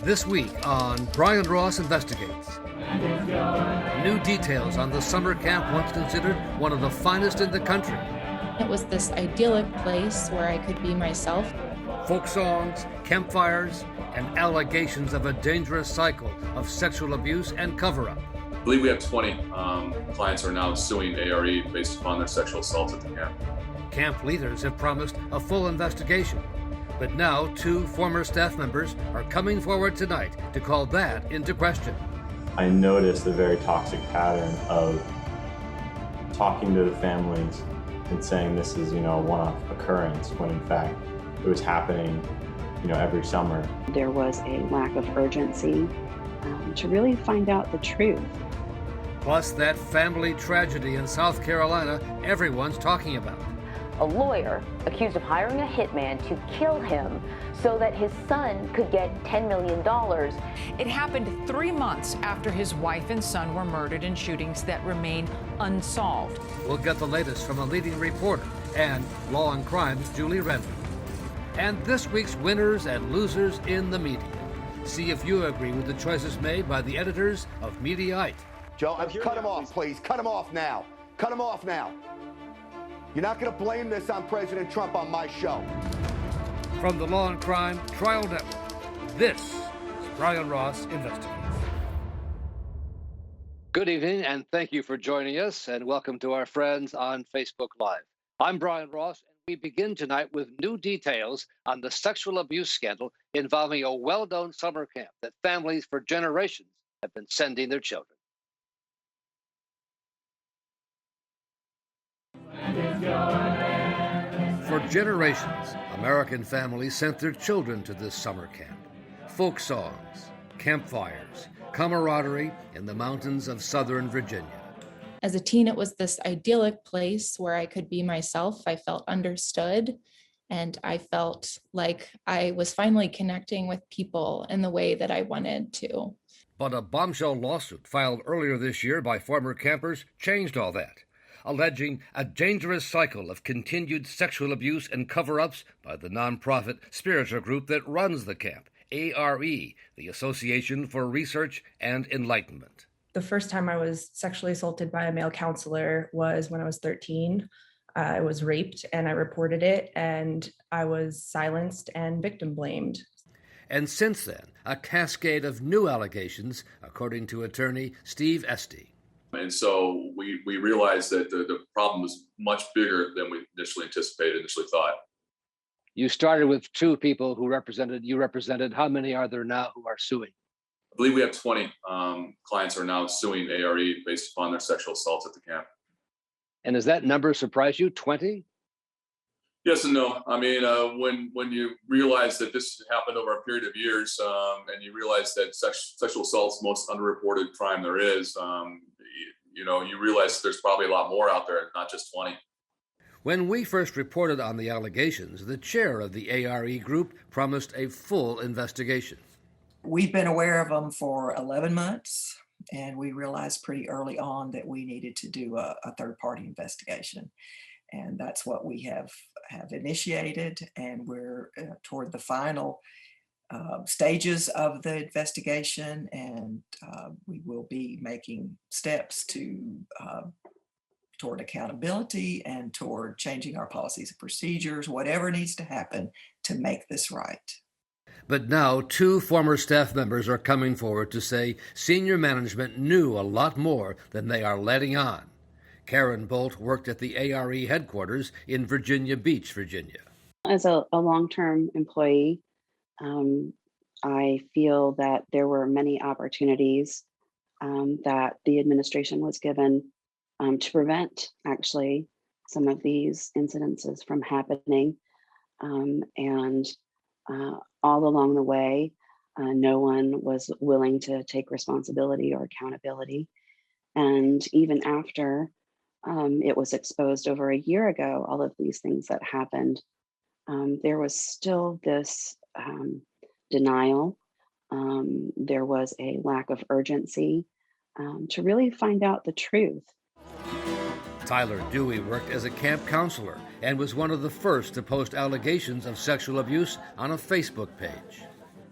This week on Brian Ross Investigates. New details on the summer camp once considered one of the finest in the country. It was this idyllic place where I could be myself. Folk songs, campfires, and allegations of a dangerous cycle of sexual abuse and cover-up. I believe we have 20 clients are now suing A.R.E. based upon their sexual assaults at the camp. Camp leaders have promised a full investigation. But now 2 former staff members are coming forward tonight to call that into question. I noticed a very toxic pattern of talking to the families and saying this is, a one-off occurrence, when in fact it was happening, every summer. There was a lack of urgency to really find out the truth. Plus that family tragedy in South Carolina everyone's talking about. A lawyer accused of hiring a hitman to kill him so that his son could get $10 million. It happened 3 months after his wife and son were murdered in shootings that remain unsolved. We'll get the latest from a leading reporter and Law&Crime's Julie Rhonda. And this week's winners and losers in the media. See if you agree with the choices made by the editors of Mediaite. Joe, cut him off, please. Cut him off now. Cut him off now. You're not going to blame this on President Trump on my show. From the Law&Crime Trial Network, this is Brian Ross Investigates. Good evening, and thank you for joining us, and welcome to our friends on Facebook Live. I'm Brian Ross, and we begin tonight with new details on the sexual abuse scandal involving a well-known summer camp that families for generations have been sending their children. For generations, American families sent their children to this summer camp. Folk songs, campfires, camaraderie in the mountains of southern Virginia. As a teen, it was this idyllic place where I could be myself. I felt understood, and I felt like I was finally connecting with people in the way that I wanted to. But a bombshell lawsuit filed earlier this year by former campers changed all that, alleging a dangerous cycle of continued sexual abuse and cover-ups by the nonprofit spiritual group that runs the camp, A.R.E., the Association for Research and Enlightenment. The first time I was sexually assaulted by a male counselor was when I was 13. I was raped and I reported it, and I was silenced and victim blamed. And since then, a cascade of new allegations, according to attorney Steve Esty. And so we realized that the problem was much bigger than we initially thought. You started with 2 people who you represented. How many are there now who are suing? I believe we have 20 clients are now suing A.R.E. based upon their sexual assaults at the camp. And does that number surprise you, 20? Yes and no. I mean, when you realize that this happened over a period of years, and you realize that sexual assault is the most underreported crime there is, you realize there's probably a lot more out there, not just 20. When we first reported on the allegations, the chair of the A.R.E. group promised a full investigation. We've been aware of them for 11 months, and we realized pretty early on that we needed to do a third-party investigation. And that's what we have initiated, and we're toward the final stages of the investigation, and we will be making steps toward accountability and toward changing our policies and procedures, whatever needs to happen to make this right. But now 2 former staff members are coming forward to say senior management knew a lot more than they are letting on. Karen Bolt worked at the A.R.E. headquarters in Virginia Beach, Virginia. As a long-term employee, I feel that there were many opportunities that the administration was given to prevent actually some of these incidences from happening. And all along the way, no one was willing to take responsibility or accountability. And even after it was exposed over a year ago, all of these things that happened, there was still this denial. There was a lack of urgency to really find out the truth. Tyler Dewey worked as a camp counselor and was one of the first to post allegations of sexual abuse on a Facebook page.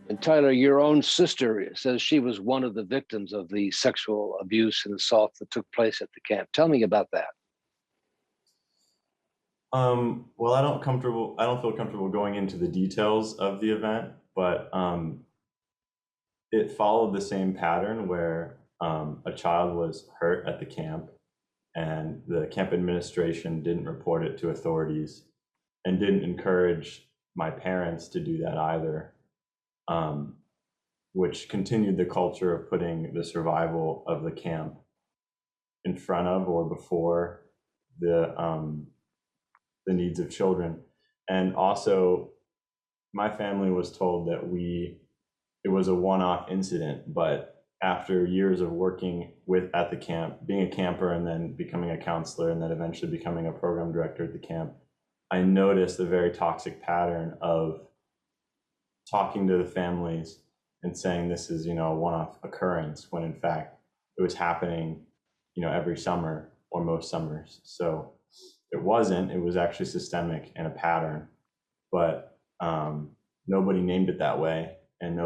And Tyler, your own sister says she was one of the victims of the sexual abuse and assault that took place at the camp. Tell me about that. Well, I don't feel comfortable going into the details of the event, but it followed the same pattern where a child was hurt at the camp and the camp administration didn't report it to authorities and didn't encourage my parents to do that either, which continued the culture of putting the survival of the camp in front of or before the needs of children. And also, my family was told that it was a one-off incident, but after years of working at the camp, being a camper and then becoming a counselor and then eventually becoming a program director at the camp, I noticed a very toxic pattern of talking to the families and saying this is, a one-off occurrence, when in fact it was happening, every summer or most summers. So it wasn't, it was actually systemic and a pattern, but nobody named it that way, and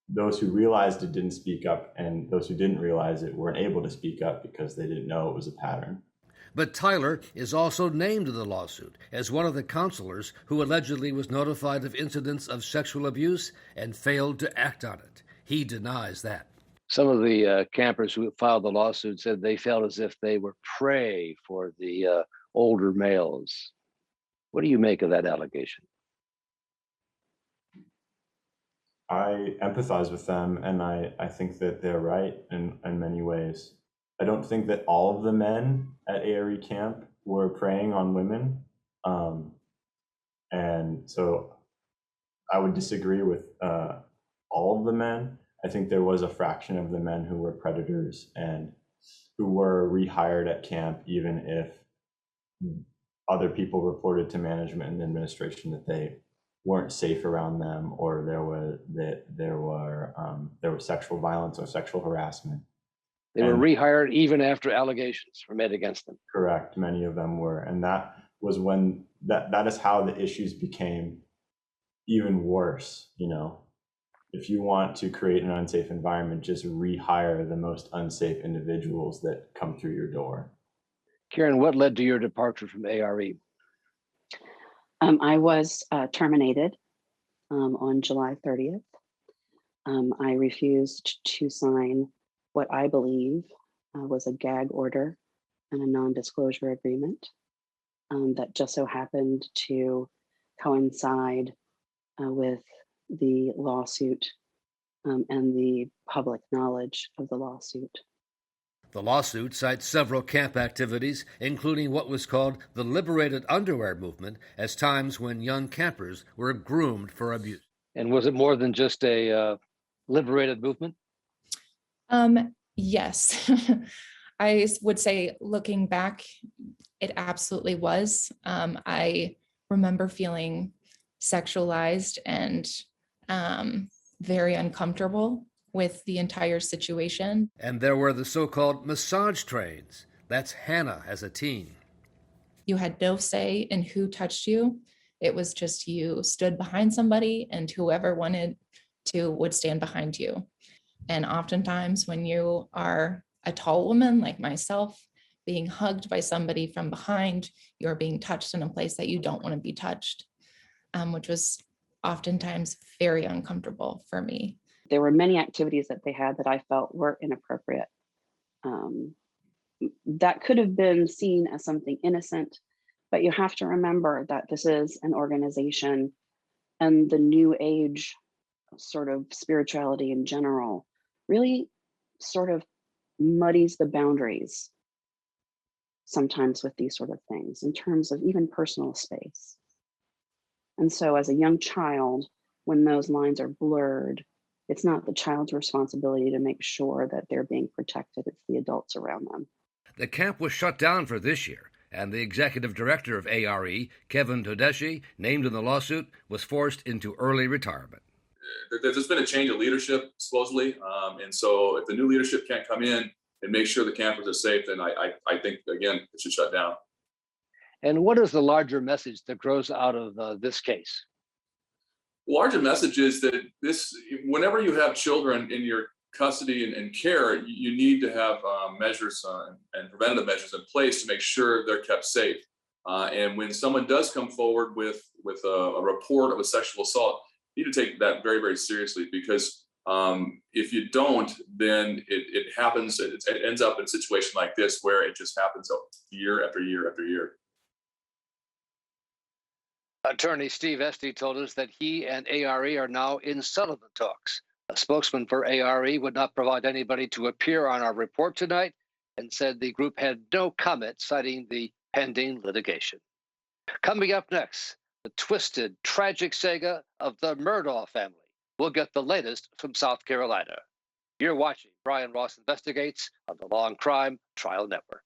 those who realized it didn't speak up, and those who didn't realize it weren't able to speak up because they didn't know it was a pattern. But Tyler is also named in the lawsuit as one of the counselors who allegedly was notified of incidents of sexual abuse and failed to act on it. He denies that. Some of the campers who filed the lawsuit said they felt as if they were prey for the older males. What do you make of that allegation? I empathize with them, and I think that they're right in many ways. I don't think that all of the men at A.R.E. camp were preying on women. And so I would disagree with all of the men. I think there was a fraction of the men who were predators and who were rehired at camp, even if other people reported to management and the administration that they weren't safe around them, or there was sexual violence or sexual harassment. They were rehired even after allegations were made against them. Correct, many of them were, and that was when that is how the issues became even worse. If you want to create an unsafe environment, just rehire the most unsafe individuals that come through your door. Karen, what led to your departure from A.R.E.? I was terminated on July 30th. I refused to sign what I believe was a gag order and a non-disclosure agreement that just so happened to coincide with the lawsuit and the public knowledge of the lawsuit. The lawsuit cites several camp activities, including what was called the liberated underwear movement, as times when young campers were groomed for abuse. And was it more than just a liberated movement? Yes. I would say, looking back, it absolutely was. I remember feeling sexualized and very uncomfortable with the entire situation. And there were the so-called massage trains. That's Hannah as a teen. You had no say in who touched you. It was just you stood behind somebody, and whoever wanted to would stand behind you. And oftentimes when you are a tall woman like myself, being hugged by somebody from behind, you're being touched in a place that you don't want to be touched, which was oftentimes very uncomfortable for me. There were many activities that they had that I felt were inappropriate. That could have been seen as something innocent, but you have to remember that this is an organization, and the new age sort of spirituality in general really sort of muddies the boundaries sometimes with these sort of things in terms of even personal space. And so as a young child, when those lines are blurred, it's not the child's responsibility to make sure that they're being protected. It's the adults around them. The camp was shut down for this year, and the executive director of A.R.E., Kevin Todeschi, named in the lawsuit, was forced into early retirement. There's been a change of leadership, supposedly, and so if the new leadership can't come in and make sure the campers are safe, then I think, again, it should shut down. And what is the larger message that grows out of this case? larger message is that whenever you have children in your custody and care, you need to have measures and preventative measures in place to make sure they're kept safe. And when someone does come forward with a report of a sexual assault, you need to take that very, very seriously, because if you don't, then it happens. It ends up in a situation like this where it just happens year after year after year. Attorney Steve Esty told us that he and A.R.E. are now in settlement talks. A spokesman for A.R.E. would not provide anybody to appear on our report tonight and said the group had no comment, citing the pending litigation. Coming up next, the twisted, tragic saga of the Murdaugh family. We'll get the latest from South Carolina. You're watching Brian Ross Investigates on the Law&Crime Trial Network.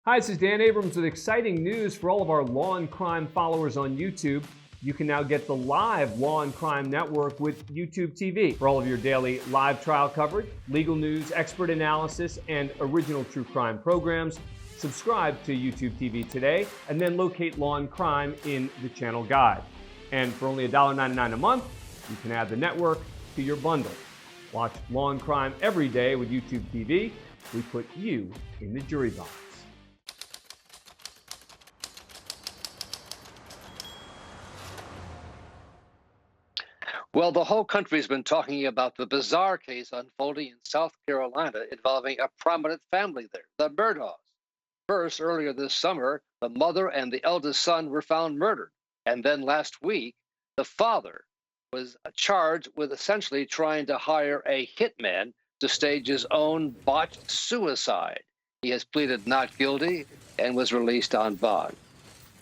Hi, this is Dan Abrams with exciting news for all of our Law&Crime followers on YouTube. You can now get the live Law&Crime Network with YouTube TV for all of your daily live trial coverage, legal news, expert analysis, and original true crime programs. Subscribe to YouTube TV today and then locate Law&Crime in the channel guide. And for only $1.99 a month, you can add the network to your bundle. Watch Law&Crime every day with YouTube TV. We put you in the jury box. Well, the whole country's been talking about the bizarre case unfolding in South Carolina involving a prominent family there, the Murdaughs. First, earlier this summer, the mother and the eldest son were found murdered. And then last week, the father was charged with essentially trying to hire a hitman to stage his own botched suicide. He has pleaded not guilty and was released on bond.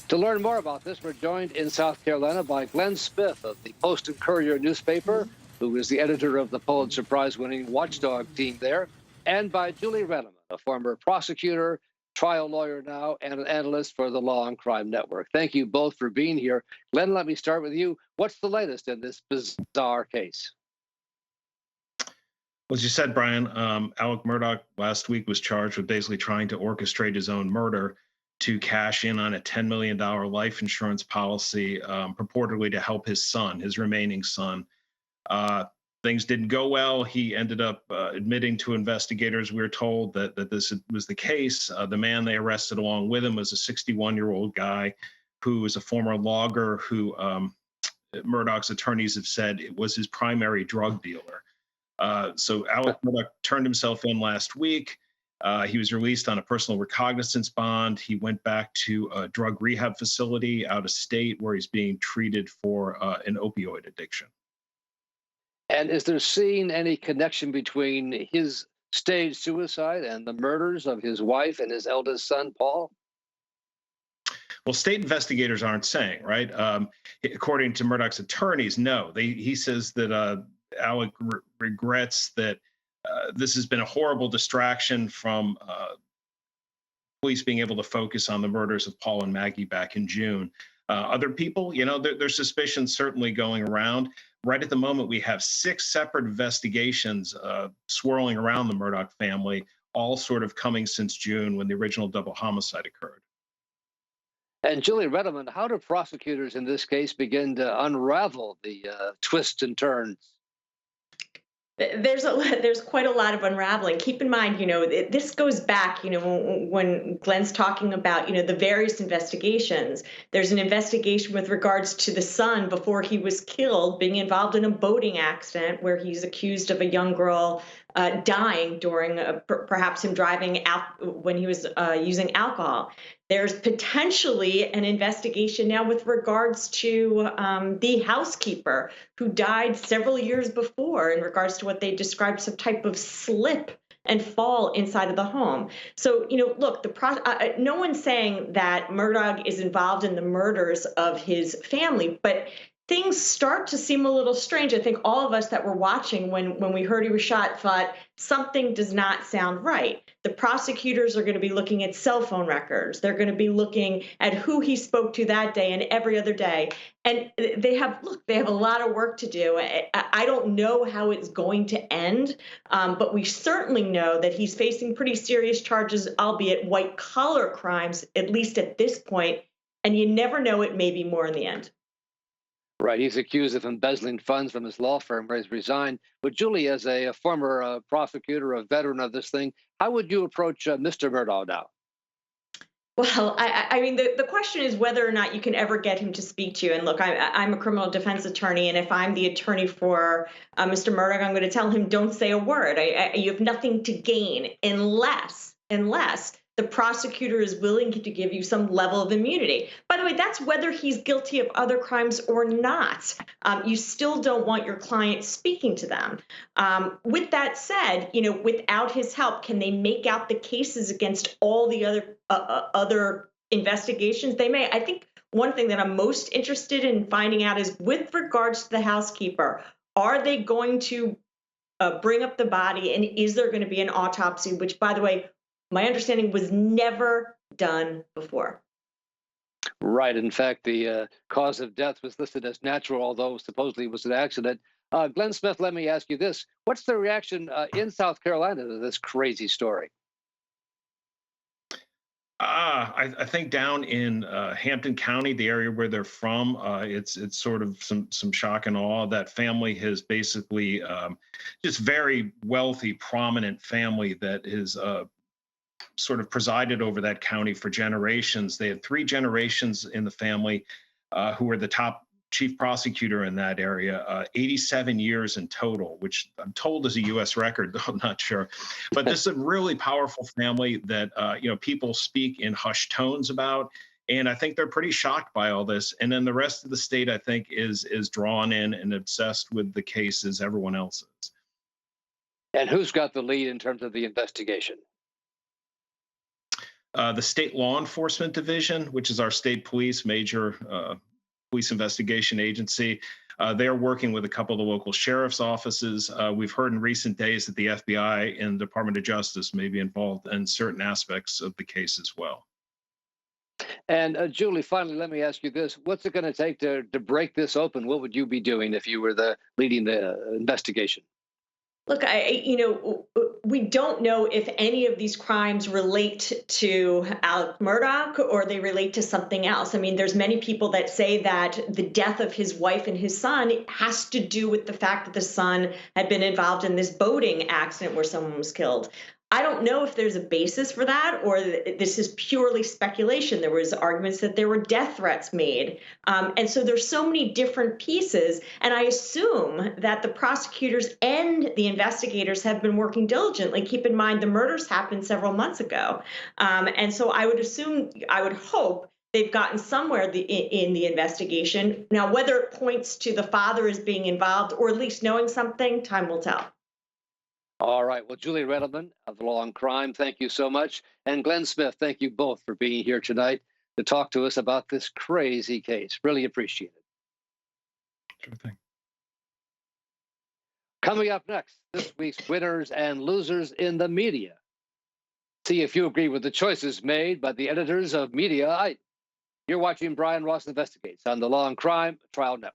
To learn more about this, we're joined in South Carolina by Glenn Smith of the Post and Courier newspaper, who is the editor of the Pulitzer Prize-winning Watchdog team there, and by Julie Renneman, a former prosecutor, trial lawyer now, and an analyst for the Law&Crime Network. Thank you both for being here. Glenn, let me start with you. What's the latest in this bizarre case? Well, as you said, Brian, Alec Murdaugh last week was charged with basically trying to orchestrate his own murder to cash in on a $10 million life insurance policy, purportedly to help his son, his remaining son. Things didn't go well. He ended up admitting to investigators, we were told, that this was the case. The man they arrested along with him was a 61-year-old guy who was a former logger who Murdaugh's attorneys have said it was his primary drug dealer. So Alec Murdaugh turned himself in last week. He was released on a personal recognizance bond. He went back to a drug rehab facility out of state where he's being treated for an opioid addiction. And is there seen any connection between his staged suicide and the murders of his wife and his eldest son, Paul? Well, state investigators aren't saying, right? According to Murdaugh's attorneys, no. He says that Alec regrets that this has been a horrible distraction from police being able to focus on the murders of Paul and Maggie back in June. Other people, there's suspicions certainly going around. Right at the moment, we have 6 separate investigations swirling around the Murdaugh family, all sort of coming since June when the original double homicide occurred. And Julie Renneman, how do prosecutors in this case begin to unravel the twists and turns? There's quite a lot of unraveling. Keep in mind, this goes back, when Glenn's talking about, the various investigations. There's an investigation with regards to the son before he was killed, being involved in a boating accident where he's accused of a young girl dying during perhaps him driving out when he was using alcohol. There's potentially an investigation now with regards to the housekeeper who died several years before in regards to what they described some type of slip and fall inside of the home. So, look, no one's saying that Murdaugh is involved in the murders of his family, but things start to seem a little strange. I think all of us that were watching when we heard he was shot thought something does not sound right. The prosecutors are going to be looking at cell phone records. They're going to be looking at who he spoke to that day and every other day. And they have a lot of work to do. I don't know how it's going to end, but we certainly know that he's facing pretty serious charges, albeit white collar crimes, at least at this point. And you never know, it may be more in the end. Right. He's accused of embezzling funds from his law firm where he's resigned. But Julie, as a former prosecutor, a veteran of this thing, how would you approach Mr. Murdaugh now? Well, I mean, the question is whether or not you can ever get him to speak to you. And look, I'm a criminal defense attorney, and if I'm the attorney for Mr. Murdaugh, I'm going to tell him, don't say a word. You have nothing to gain unless the prosecutor is willing to give you some level of immunity. By the way, that's whether he's guilty of other crimes or not. You still don't want your client speaking to them. With that said, without his help, can they make out the cases against all the other investigations? They may. I think one thing that I'm most interested in finding out is with regards to the housekeeper, are they going to bring up the body, and is there going to be an autopsy, which, by the way, my understanding was never done before. Right. In fact, the cause of death was listed as natural, although supposedly it was an accident. Glenn Smith, let me ask you this. What's the reaction in South Carolina to this crazy story? I think down in Hampton County, the area where they're from, it's sort of some shock and awe. That family has basically just very wealthy, prominent family that is sort of presided over that county for generations. They had 3 generations in the family who were the top chief prosecutor in that area, 87 years in total, which I'm told is a U.S. record, though I'm not sure. But this is a really powerful family that people speak in hushed tones about. And I think they're pretty shocked by all this. And then the rest of the state, I think, is drawn in and obsessed with the case as everyone else is. And who's got the lead in terms of the investigation? The State Law Enforcement Division, which is our state police, major police investigation agency. They're working with a couple of the local sheriff's offices. We've heard in recent days that the FBI and Department of Justice may be involved in certain aspects of the case as well. And Julie, finally, let me ask you this. What's it going to take to break this open? What would you be doing if you were leading the investigation? Look, we don't know if any of these crimes relate to Alec Murdaugh or they relate to something else. I mean, there's many people that say that the death of his wife and his son has to do with the fact that the son had been involved in this boating accident where someone was killed. I don't know if there's a basis for that or this is purely speculation. There was arguments that there were death threats made. And so there's so many different pieces. And I assume that the prosecutors and the investigators have been working diligently. Keep in mind, the murders happened several months ago. And so I would hope they've gotten somewhere in the investigation. Now, whether it points to the father as being involved or at least knowing something, time will tell. All right. Well, Julie Redelman of Law&Crime, thank you so much. And Glenn Smith, thank you both for being here tonight to talk to us about this crazy case. Really appreciate it. Sure thing. Coming up next, this week's winners and losers in the media. See if you agree with the choices made by the editors of Mediaite. You're watching Brian Ross Investigates on the Law&Crime Trial Network.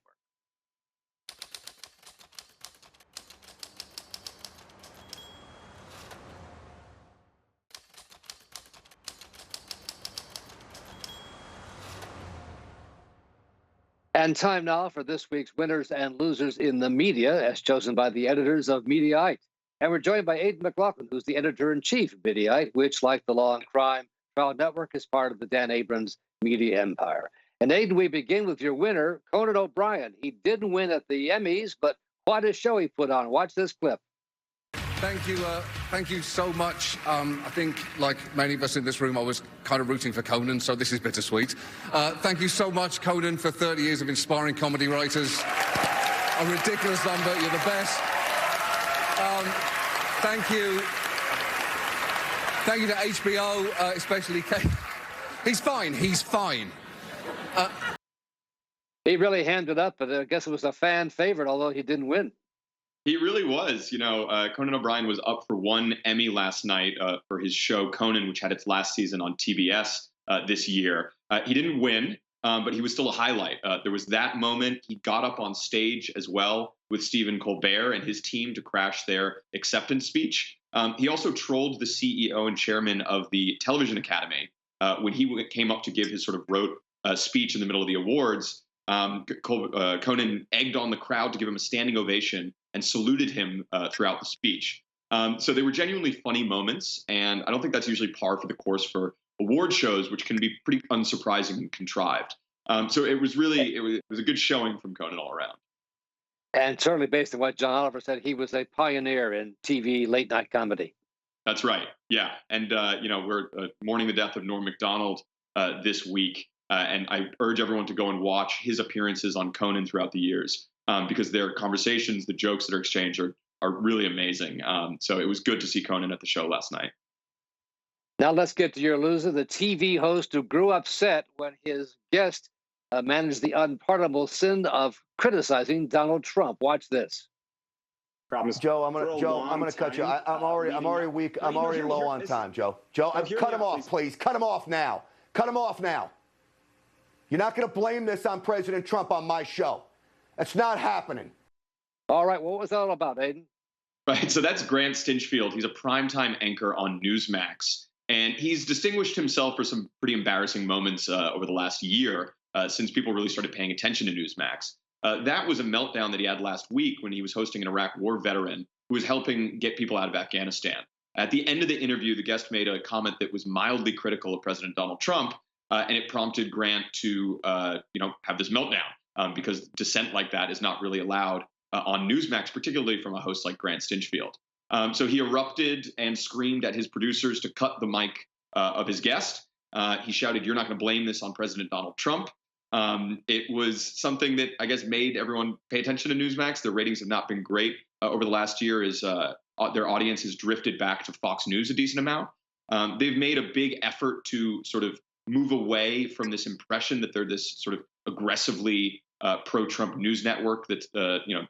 And time now for this week's winners and losers in the media, as chosen by the editors of Mediaite. And we're joined by Aidan McLaughlin, who's the editor-in-chief of Mediaite, which, like the Law&Crime Trial Network, is part of the Dan Abrams media empire. And Aidan, we begin with your winner, Conan O'Brien. He didn't win at the Emmys, but quite a show he put on. Watch this clip. Thank you so much. I think, like many of us in this room, I was kind of rooting for Conan, so this is bittersweet. Thank you so much, Conan, for 30 years of inspiring comedy writers. A ridiculous number. You're the best. Thank you. Thank you to HBO, especially Kate. He's fine. He really hammed up, but I guess it was a fan favorite, although he didn't win. He really was. Conan O'Brien was up for one Emmy last night for his show Conan, which had its last season on TBS this year. He didn't win, but he was still a highlight. There was that moment. He got up on stage as well with Stephen Colbert and his team to crash their acceptance speech. He also trolled the CEO and chairman of the Television Academy when he came up to give his sort of rote speech in the middle of the awards. Conan egged on the crowd to give him a standing ovation and saluted him throughout the speech. So they were genuinely funny moments, and I don't think that's usually par for the course for award shows, which can be pretty unsurprising and contrived. So it was a good showing from Conan all around. And certainly based on what John Oliver said, he was a pioneer in TV late night comedy. That's right. Yeah. And, we're mourning the death of Norm Macdonald this week. And I urge everyone to go and watch his appearances on Conan throughout the years because their conversations, the jokes that are exchanged are really amazing. So it was good to see Conan at the show last night. Now let's get to your loser, the TV host who grew upset when his guest managed the unpardonable sin of criticizing Donald Trump. Watch this. Joe, I'm gonna cut you. I'm already weak. I'm already low on time, Joe. Cut him off, please. Cut him off now. Cut him off now. You're not going to blame this on President Trump on my show. That's not happening. All right. What was that all about, Aidan? Right. So that's Grant Stinchfield. He's a primetime anchor on Newsmax. And he's distinguished himself for some pretty embarrassing moments over the last year since people really started paying attention to Newsmax. That was a meltdown that he had last week when he was hosting an Iraq War veteran who was helping get people out of Afghanistan. At the end of the interview, the guest made a comment that was mildly critical of President Donald Trump. And it prompted Grant to, have this meltdown because dissent like that is not really allowed on Newsmax, particularly from a host like Grant Stinchfield. So he erupted and screamed at his producers to cut the mic of his guest. He shouted, "You're not going to blame this on President Donald Trump." It was something that I guess made everyone pay attention to Newsmax. Their ratings have not been great over the last year as their audience has drifted back to Fox News a decent amount. They've made a big effort to sort of move away from this impression that they're this sort of aggressively pro-Trump news network that's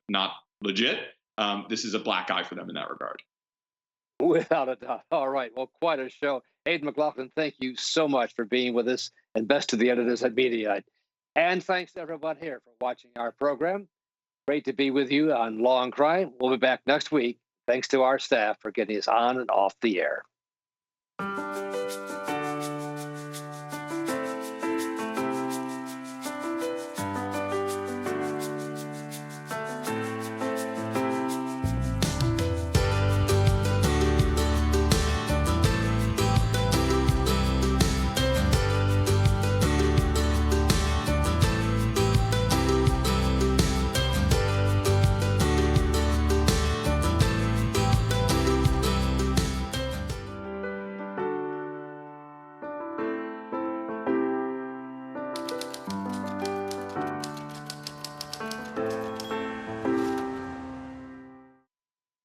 not legit. This is a black eye for them in that regard. Without a doubt. All right. Well, quite a show. Aidan McLaughlin, thank you so much for being with us, and best to the editors at Mediaite. And thanks to everyone here for watching our program. Great to be with you on Law and Crime. We'll be back next week. Thanks to our staff for getting us on and off the air.